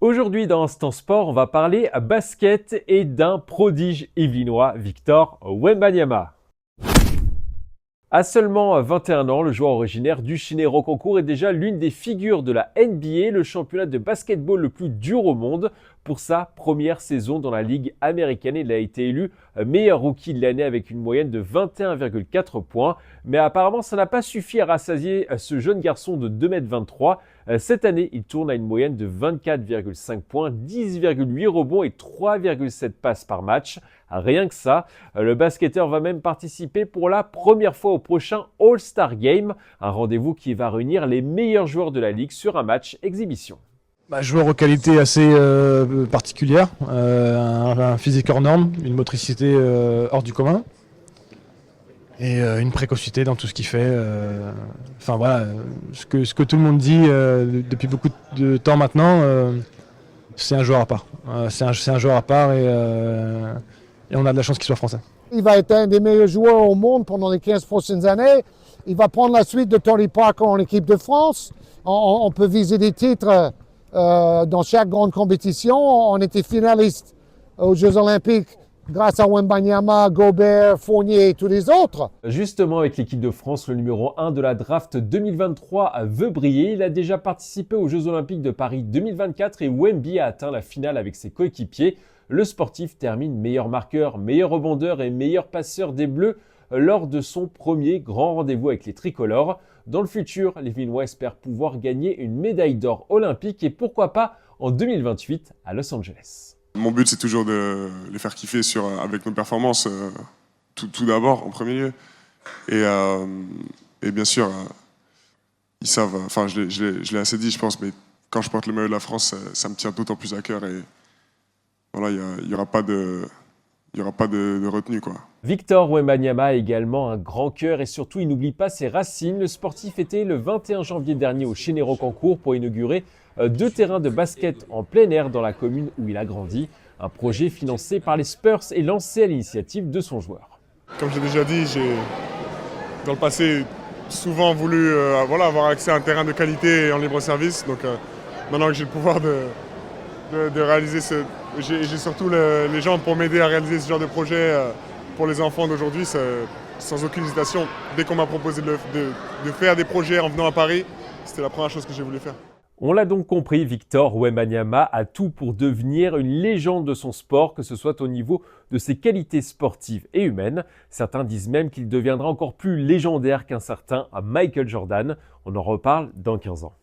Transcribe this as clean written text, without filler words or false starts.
Aujourd'hui dans Instant Sport, on va parler basket et d'un prodige yvelinois, Victor Wembanyama. À seulement 21 ans, le joueur originaire du Chinero-Concours est déjà l'une des figures de la NBA, le championnat de basketball le plus dur au monde. Pour sa première saison dans la Ligue américaine, il a été élu meilleur rookie de l'année avec une moyenne de 21,4 points. Mais apparemment, ça n'a pas suffi à rassasier ce jeune garçon de 2,23 m. Cette année, il tourne à une moyenne de 24,5 points, 10,8 rebonds et 3,7 passes par match. Rien que ça, le basketteur va même participer pour la première fois au prochain All-Star Game, un rendez-vous qui va réunir les meilleurs joueurs de la Ligue sur un match exhibition. Joueur aux qualités assez particulières, un physique hors norme, une motricité hors du commun et une précocité dans tout ce qu'il fait. Enfin voilà, ce que tout le monde dit depuis beaucoup de temps maintenant, c'est un joueur à part. C'est un joueur à part et on a de la chance qu'il soit français. Il va être un des meilleurs joueurs au monde pendant les 15 prochaines années. Il va prendre la suite de Tony Parker en équipe de France. On peut viser des titres dans chaque grande compétition. On était finaliste aux Jeux Olympiques grâce à Wembanyama, Gobert, Fournier et tous les autres. Justement, avec l'équipe de France, le numéro 1 de la draft 2023 veut briller. Il a déjà participé aux Jeux Olympiques de Paris 2024 et Wemby a atteint la finale avec ses coéquipiers. Le sportif termine meilleur marqueur, meilleur rebondeur et meilleur passeur des Bleus lors de son premier grand rendez-vous avec les tricolores. Dans le futur, les Vinois espèrent pouvoir gagner une médaille d'or olympique et pourquoi pas en 2028 à Los Angeles. Mon but, c'est toujours de les faire kiffer avec nos performances, tout d'abord, en premier lieu. Et bien sûr, ils savent, enfin, je l'ai assez dit, je pense, mais quand je porte le maillot de la France, ça me tient d'autant plus à cœur. Et voilà, il n'y aura pas de retenue, quoi. Victor Wembanyama a également un grand cœur et surtout, il n'oublie pas ses racines. Le sportif était le 21 janvier dernier au Chinero-Concours pour inaugurer 2 terrains de basket en plein air dans la commune où il a grandi. Un projet financé par les Spurs et lancé à l'initiative de son joueur. Comme j'ai déjà dit, j'ai dans le passé souvent voulu avoir accès à un terrain de qualité en libre service. Donc maintenant que j'ai le pouvoir de réaliser j'ai surtout les gens pour m'aider à réaliser ce genre de projet pour les enfants d'aujourd'hui, sans aucune hésitation. Dès qu'on m'a proposé de faire des projets en venant à Paris, c'était la première chose que j'ai voulu faire. On l'a donc compris, Victor Wembanyama a tout pour devenir une légende de son sport, que ce soit au niveau de ses qualités sportives et humaines. Certains disent même qu'il deviendra encore plus légendaire qu'un certain Michael Jordan. On en reparle dans 15 ans.